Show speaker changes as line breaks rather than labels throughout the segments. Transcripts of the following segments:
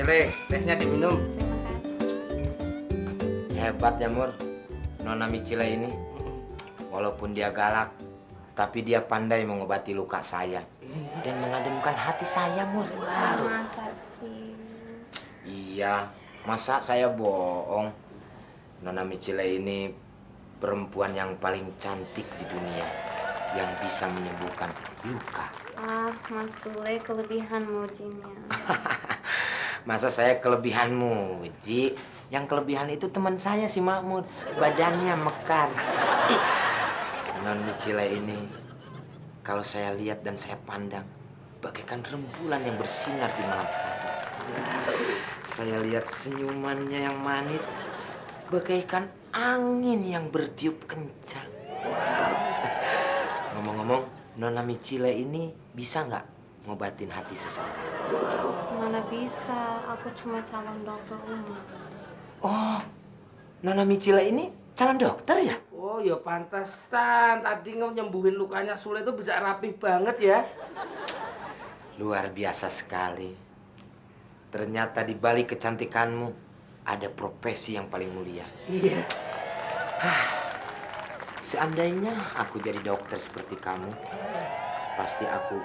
Cile, tehnya diminum.
Terima kasih.
Hebat ya, Mur. Nona Micile ini. Walaupun dia galak, tapi dia pandai mengobati luka saya. Dan mengademkan hati saya, Mur. Wow.
Masa sih?
Iya, masa saya bohong? Nona Micile ini perempuan yang paling cantik di dunia. Yang bisa menyembuhkan luka.
Ah, Mas Sule, kelebihan mujinya.
Masa saya kelebihanmu, Ji? Yang kelebihan itu teman saya si Mahmud. Badannya mekar. Non Micile ini, kalau saya lihat dan saya pandang, bagaikan rembulan yang bersinar di malam hari. Saya lihat senyumannya yang manis, bagaikan angin yang bertiup kencang. Ngomong-ngomong, Nona Micile ini bisa nggak ngobatin hati seseorang?
Mana bisa, aku cuma calon dokter umum.
Oh, Nona Micile ini calon dokter ya?
Oh ya pantesan tadi nyembuhin lukanya Sule itu bisa rapih banget ya.
Luar biasa sekali. Ternyata di balik kecantikanmu ada profesi yang paling mulia.
Iya.
Seandainya aku jadi dokter seperti kamu, pasti aku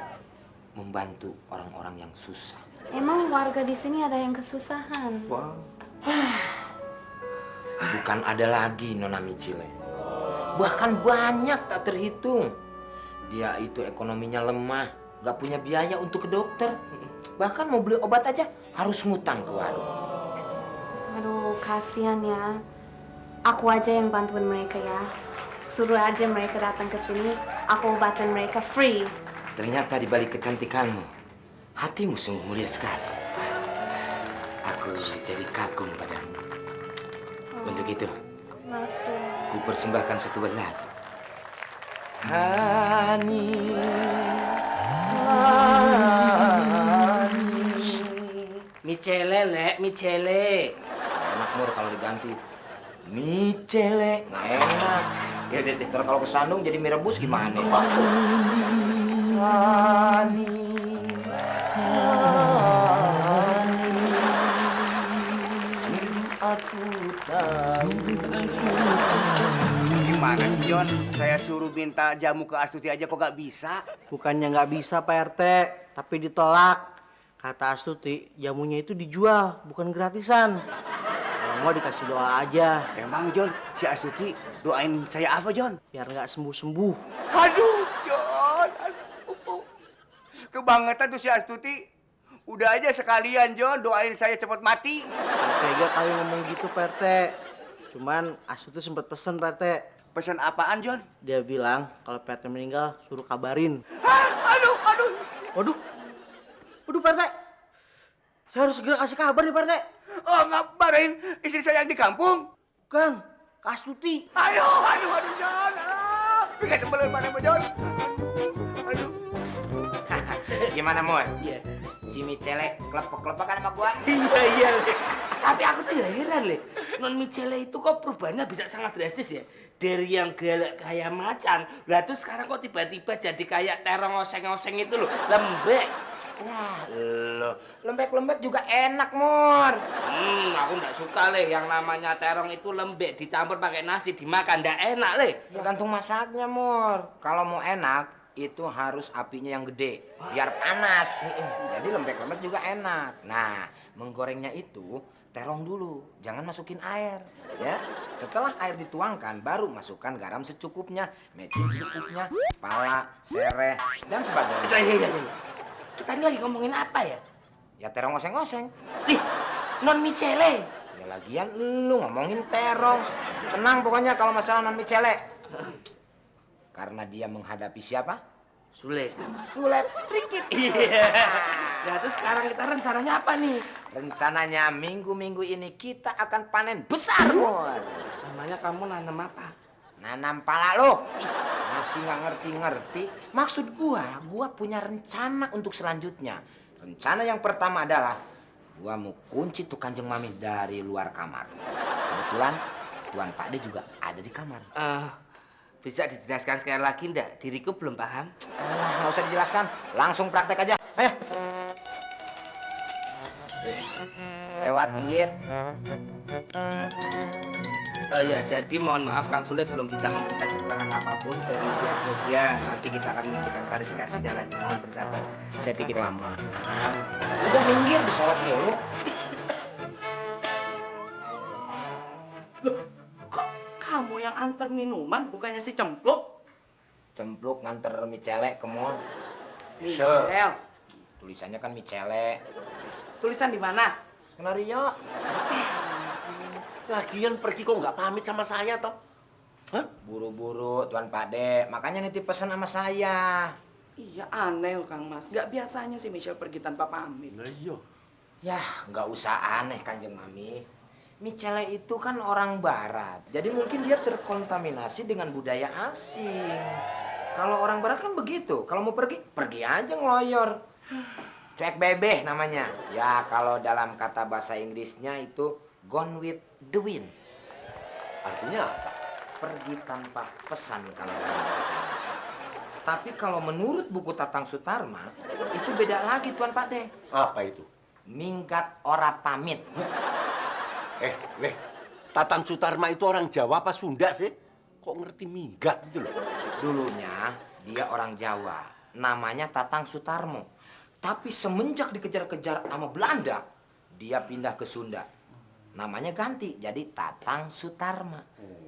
membantu orang-orang yang susah.
Emang warga di sini ada yang kesusahan?
Wow.
Bukan ada lagi Nona Micile. Bahkan banyak tak terhitung. Dia itu ekonominya lemah, gak punya biaya untuk ke dokter. Bahkan mau beli obat aja harus ngutang ke warung.
Aduh, kasihan ya. Aku aja yang bantuin mereka ya. Suruh aja mereka datang ke sini, aku obatin mereka free.
Ternyata di balik kecantikanmu, hatimu sungguh mulia sekali. Aku jadi kagum padamu. Untuk itu,
Masih.
ku persembahkan satu lagu. Hani,
Micele, Lek, Micele.
enak Mur kalau diganti. Micele, nggak enak. Ya deh, ntar kalau kesandung jadi mie rebus gimana? Hani, aku tahu.
Gimana sih, John? Saya suruh minta jamu ke Astuti aja kok gak bisa?
Bukannya nggak bisa Pak RT, tapi ditolak. Kata Astuti, jamunya itu dijual, bukan gratisan. Kalau mau dikasih doa aja,
Emang, John, si Astuti doain saya apa, John?
biar nggak sembuh-sembuh.
Aduh, John. Aduh. Kebangetan tuh si Astuti. Udah aja sekalian, John, doain saya cepat mati.
Tega kali ngomong gitu Pak RT. Cuman Astuti sempat pesen Pak RT.
Pesan apaan, John?
Dia bilang kalau Pak RT meninggal suruh kabarin.
Hah? Aduh.
Waduh, waduh Pak RT. Saya harus segera kasih kabar nih Pak RT.
Oh, ngabarin istri saya yang di kampung.
Bukan, ke Astuti.
Aduh, John. Pikir sebelum mana, John? Aduh.
Gimana Mur?
Iya.
Si Micele kelepek-kelepekan sama gua?
Iya, Lek. Tapi aku tuh ya heran, Lek. Non Micele itu kok perubahannya bisa sangat drastis ya. Dari yang galak kayak macan, lah tuh sekarang kok tiba-tiba jadi kayak terong oseng-oseng itu loh, lembek.
Wah, lo lembek-lembek juga enak, Mur.
Aku nggak suka, Le. Yang namanya terong itu lembek dicampur pakai nasi dimakan, nggak enak, Le.
Tergantung masaknya, Mur. Kalau mau enak, itu harus apinya yang gede, biar panas. Jadi lembek-lembek juga enak. Nah, menggorengnya itu terong dulu, jangan masukin air, ya. Setelah air dituangkan, baru masukkan garam secukupnya, mecin secukupnya, pala, sereh, dan sebagainya.
Iya. Kita ini lagi ngomongin apa ya?
Ya terong oseng-oseng.
Ih, non Micele.
Ya lagian lu ngomongin terong. Tenang pokoknya kalau masalah non Micele. Karena dia menghadapi siapa?
Sule.
Sule Trikit.
Iya. Nah, terus sekarang kita rencananya apa nih?
Rencananya minggu-minggu ini kita akan panen besar, Mur.
Namanya kamu nanam apa?
Nanam pala lo. Masih nggak ngerti-ngerti. Maksud gua punya rencana untuk selanjutnya. Rencana yang pertama adalah gua mau kunci tuh Kanjeng Mami dari luar kamar. Kebetulan Tuan Pakde juga ada di kamar.
Bisa dijelaskan sekali lagi ndak? Diriku belum paham.
Alah, nggak usah dijelaskan. Langsung praktek aja. Ayo. Lewat duit.
Ya, jadi mohon maaf Kang Sule belum bisa memberikan keterangan apapun dari pihak media. Nanti kita akan memberikan klarifikasi dan lain mohon bersabar. Jadi kita lama.
Udah minggir, disorot mulu.
Kok kamu yang antar minuman, bukannya si Cempluk?
Cempluk nganter mie celek ke mall.
Michelle,
Tulisannya kan mie celek.
tulisan di mana?
Skenario.
Lagian pergi kok nggak pamit sama saya toh? Hah?
Buru-buru Tuan Pakde, makanya nitip pesan sama saya.
Iya aneh Kang Mas, nggak biasanya si Michelle pergi tanpa pamit.
Nah iya.
Yah, nggak usah aneh Kanjeng Mami. Micele itu kan orang barat, jadi mungkin dia terkontaminasi dengan budaya asing. Kalau orang barat kan begitu, kalau mau pergi, pergi aja ngeloyor. Cuek bebeh namanya. Ya, kalau dalam kata bahasa Inggrisnya itu gone with the wind.
Artinya apa?
Pergi tanpa pesan kalau dalam bahasa Inggris. Tapi kalau menurut buku Tatang Sutarma, itu beda lagi Tuan Pakde.
Apa itu?
Minggat ora pamit.
Leh, Tatang Sutarma itu orang Jawa apa Sunda sih? Kok ngerti minggat gitu loh?
Dulunya dia orang Jawa, namanya Tatang Sutarmo. Tapi semenjak dikejar-kejar sama Belanda, dia pindah ke Sunda. Namanya ganti, jadi Tatang Sutarma.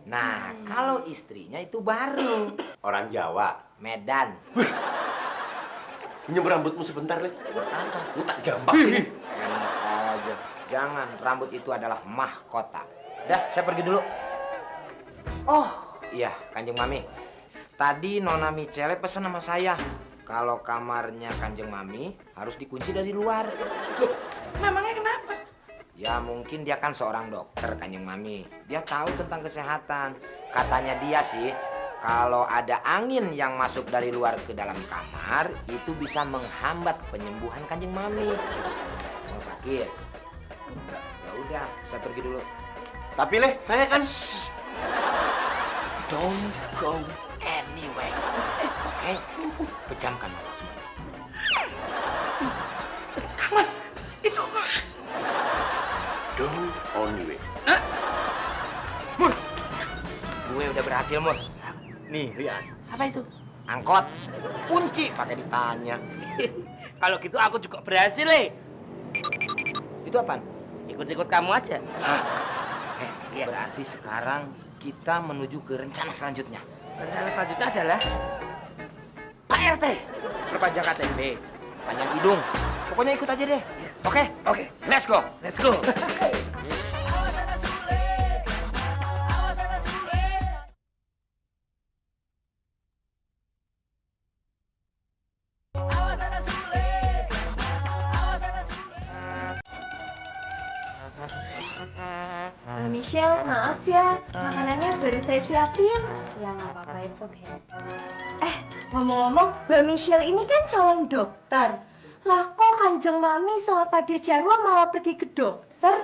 Nah, kalau istrinya itu baru,
Orang Jawa.
Medan.
Pinjam rambutmu sebentar, Leh.
Apa?
Lu tak jambak ini.
Enak aja. Jangan, rambut itu adalah mahkota. Dah, saya pergi dulu. Oh, iya, Kanjeng Mami. Tadi Nona Micele pesan sama saya. Kalau kamarnya Kanjeng Mami harus dikunci dari luar.
Loh, memangnya kenapa?
Ya mungkin dia kan seorang dokter Kanjeng Mami. Dia tahu tentang kesehatan. Katanya dia sih, kalau ada angin yang masuk dari luar ke dalam kamar, itu bisa menghambat penyembuhan Kanjeng Mami. Mau sakit? Ya udah, saya pergi dulu.
Tapi Leh, saya kan...
Don't go anywhere. Oke? Pejamkan mata semua.
Kang Mas, itu...
Don't only way.
Mur, gue udah berhasil, Mur.
Nih, lihat.
Apa itu?
Angkot, kunci pakai ditanya.
Kalau gitu aku juga berhasil, Le.
Itu apaan?
Ikut-ikut kamu aja. Iya.
Berarti sekarang kita menuju ke rencana selanjutnya.
Rencana selanjutnya adalah
Pak RT,
perpanjang KTP.
panjang hidung. Pokoknya ikut aja deh. Oke?
Oke.
Let's go.
Let's go.
Michelle, maaf ya, makanannya baru saya siapin. Ya nggak apa-apa, itu oke. Ngomong-ngomong, Mbak Michelle ini kan calon dokter. Lah kok Kanjeng Mami sama Pak Jarwo malah pergi ke dokter?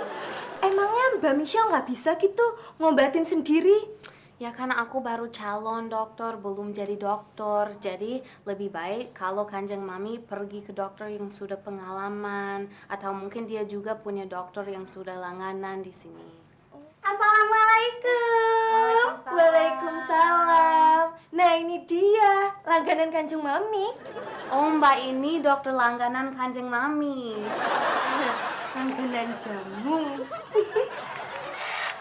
Emangnya Mbak Michelle nggak bisa gitu ngobatin sendiri? Ya karena aku baru calon dokter, belum jadi dokter. Jadi lebih baik kalau Kanjeng Mami pergi ke dokter yang sudah pengalaman. Atau mungkin dia juga punya dokter yang sudah langganan di sini.
Assalamualaikum. Waalaikumsalam. Nah ini dia langganan Kanjeng Mami.
Oh Mbak ini dokter langganan Kanjeng Mami.
Langganan jamu.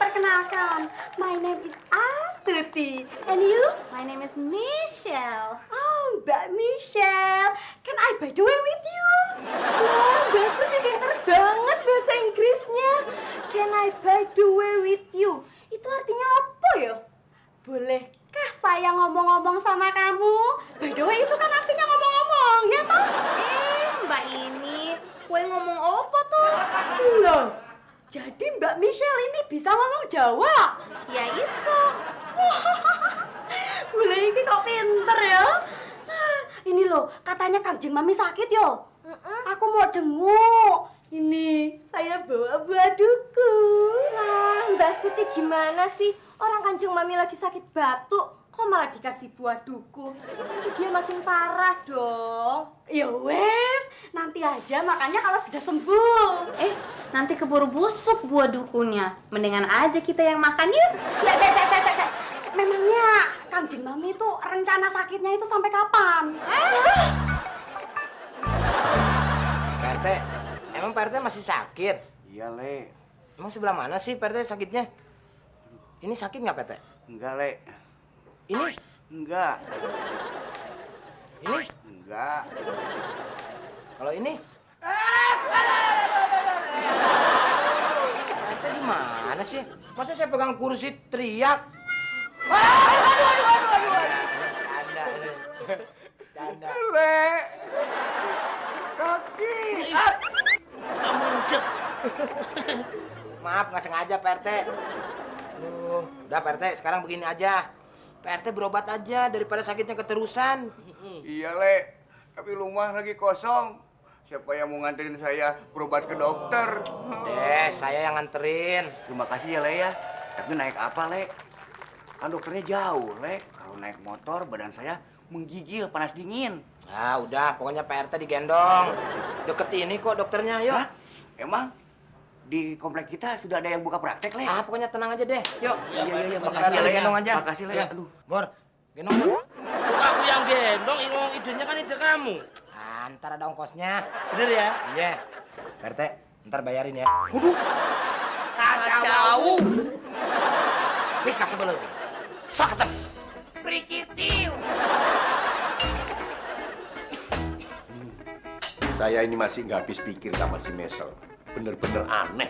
Perkenalkan, my name is Astuti. And you?
My name is Michelle.
Oh, Mbak Michelle. Can I by the way with you? Wah, Mbak Astuti pinter banget bahasa Inggrisnya. Can I by the way with you? Itu artinya apa ya? Bolehkah saya ngomong-ngomong sama kamu? By the way itu kan artinya ngomong-ngomong, ya toh?
Mbak ini, kue ngomong apa tuh?
Loh, jadi Mbak Michelle ini bisa ngomong Jawa?
Ya iso.
Boleh ini kok pinter ya? Nah, ini loh, katanya Kanjeng Mami sakit yo. Aku mau jenguk. Ini saya bawa buah duku. Lah, Mbak Astuti gimana sih? Orang Kanjeng Mami lagi sakit batuk, kok malah dikasih buah duku? Nanti dia makin parah dong. Ya wes, nanti nanti aja, makanya kalau sudah sembuh.
Nanti keburu busuk buah dukunnya. Mendingan aja kita yang makan yuk.
Se. Memangnya Kanjeng Mami itu rencana sakitnya itu sampai kapan?
Pak RT, emang Pak RT masih sakit?
Iya, Le.
Emang sebelah mana sih Pak RT sakitnya? Ini sakit nggak Pak RT?
Enggak, Le.
Ini?
Enggak.
Ini?
Enggak.
Kalau ini? Pak RT di mana sih? Masa saya pegang kursi teriak? Canda, Le. Canda.
Le. Kaki.
Maaf, nggak sengaja Pak RT. Udah Pak RT, sekarang begini aja. Pak RT berobat aja daripada sakitnya keterusan.
Iya, Le. Tapi rumah lagi kosong. Siapa yang mau nganterin saya berobat ke dokter?
Saya yang nganterin.
Terima kasih ya, Le ya. Tapi naik apa, Le? Kan dokternya jauh, Le. Kalau naik motor, badan saya menggigil, panas dingin.
Nah, udah, pokoknya Pak RT digendong. Deket ini kok dokternya, yuk.
Hah? Emang di komplek kita sudah ada yang buka praktek, Le?
Pokoknya tenang aja deh. Yuk.
Iya,
Makasih, Le. Gendong aja.
Makasih, Le.
Ya.
Aduh.
Bor, gendong, Bor.
Aku yang gendong, idenya kan ide kamu.
Ntar ada ongkosnya.
Bener ya?
Iya. Pak RT, ntar bayarin ya.
Kacau.
Pika sebelum. Sok atas.
Saya ini masih nggak habis pikir sama si Mesel. Bener-bener aneh.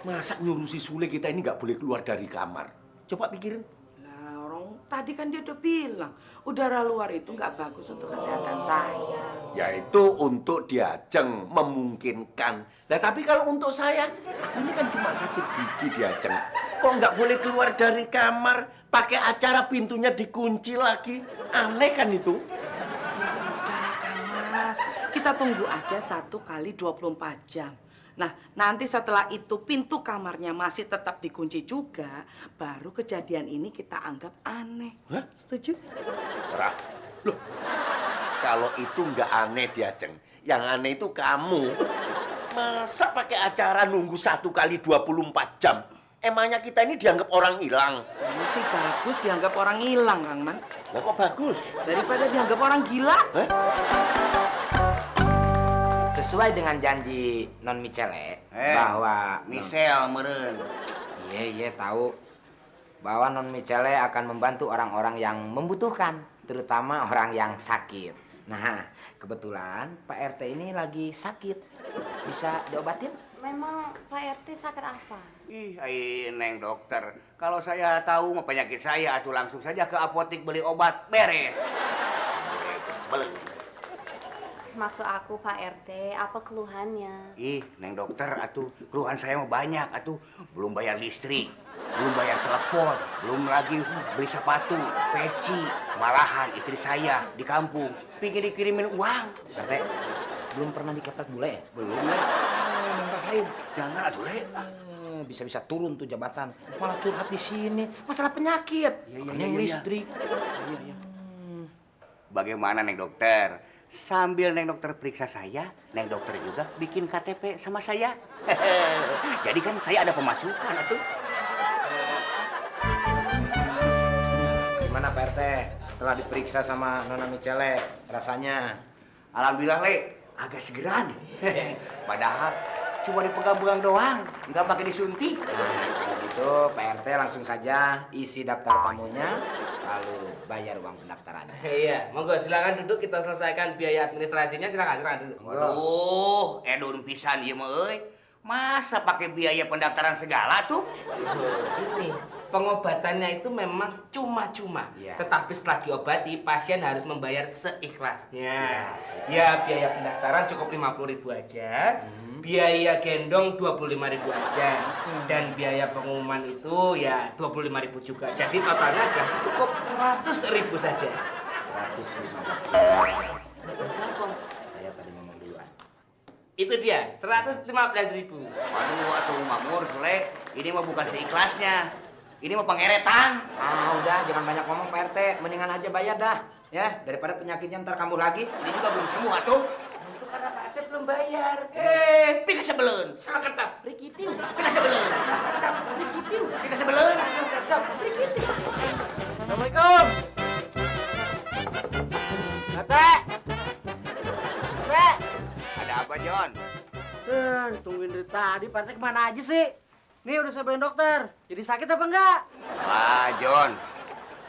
Masa nyuruh si Sule kita ini nggak boleh keluar dari kamar? Coba pikirin.
Nah, orang tadi kan dia udah bilang, udara luar itu nggak bagus untuk kesehatan saya.
Yaitu untuk Diajeng memungkinkan. Nah tapi kalau untuk saya, ini kan cuma sakit gigi Diajeng. Kok nggak boleh keluar dari kamar? Pakai acara pintunya dikunci lagi. Aneh kan itu?
Udah kan Mas, kita tunggu aja 1 kali 24 jam. Nah, nanti setelah itu pintu kamarnya masih tetap dikunci juga, baru kejadian ini kita anggap aneh.
Hah?
Setuju?
Rah, loh, kalau itu nggak aneh Diajeng, yang aneh itu kamu. Masa pakai acara nunggu 1 kali 24 jam? Emangnya kita ini dianggap orang hilang?
Ini sih bagus dianggap orang hilang, Kang Mas.
Lah kok bagus?
Daripada dianggap orang gila.
Hah?
Sesuai dengan janji Non Micele bahwa
Michelle meren.
Iya tahu bahwa Non Micele akan membantu orang-orang yang membutuhkan, terutama orang yang sakit. Nah, kebetulan Pak RT ini lagi sakit. Bisa diobatin?
Memang Pak RT sakit apa?
Ih, Neng dokter. Kalau saya tahu mau penyakit saya, atuh langsung saja ke apotek beli obat, beres. Sebelum.
Maksud aku Pak RT, apa keluhannya?
Ih, Neng dokter, atuh keluhan saya mau banyak, atuh belum bayar listrik, belum bayar telepon, belum lagi beli sepatu, peci, malahan istri saya di kampung pikir dikirimin uang.
RT, belum pernah dikepret bule ya?
Belum, Le.
Yang rasain.
Jangan atuh, Le.
Bisa-bisa turun tuh jabatan. Malah curhat di sini. Masalah penyakit.
Iya,
Yang
iya.
listrik.
Bagaimana Neng dokter? Sambil Neng dokter periksa saya, Neng dokter juga bikin KTP sama saya. Jadi kan saya ada pemasukan atuh.
Gimana Pak RT? Setelah diperiksa sama Nona Micele, rasanya?
Alhamdulillah, Le, agak segeran. Padahal cuma dipegang-pegang doang, nggak pakai disuntik.
Nah, kalau gitu Pak RT langsung saja isi daftar tamunya, lalu bayar uang pendaftarannya.
Iya, monggo silakan duduk, kita selesaikan biaya administrasinya. Silakan duduk.
Waduh, edun pisan ieu mah euy. Masa pakai biaya pendaftaran segala tuh?
Ini pengobatannya itu memang cuma-cuma.
Iya.
Tetapi setelah diobati, pasien harus membayar seikhlasnya. Ya, biaya pendaftaran cukup 50.000 aja. Biaya gendong 25.000 aja. Dan biaya pengumuman itu ya 25.000 juga. Jadi totalnya adalah cukup 100.000 saja.
115.000. Saya tadi ngomong duluan.
Itu dia, 115.000.
Waduh, atuh makmur, Le. Ini mah bukan seikhlasnya. Ini mah pengeretan.
Udah, jangan banyak ngomong Pak RT. Mendingan aja bayar dah. Ya, daripada penyakitnya ntar kambuh lagi.
Ini juga belum sembuh atuh.
karena Pak RT belum bayar.
Pika sebelun.
Salah ketap, Rikitiu.
Pika sebelun.
Salah ketap, Rikitiu.
Pika sebelun.
Salah ketap, Rikitiu.
Assalamualaikum. Tete. Tete.
Ada apa, John?
Ditungguin dari tadi. Pak RT kemana aja sih? Nih udah saya bawain dokter. Jadi sakit apa enggak?
Wah, John.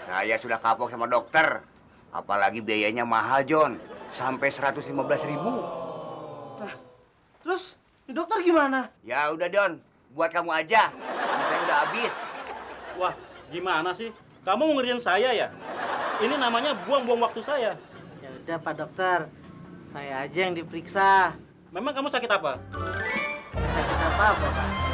Saya sudah kapok sama dokter. Apalagi biayanya mahal, John. Sampai 115.000.
Terus, di dokter gimana?
Ya udah, John. Buat kamu aja. Saya udah habis.
Wah, gimana sih? Kamu mau ngerjain saya ya? Ini namanya buang-buang waktu saya.
Ya udah Pak Dokter, saya aja yang diperiksa.
Memang kamu sakit apa?
Nggak sakit apa-apa Pak.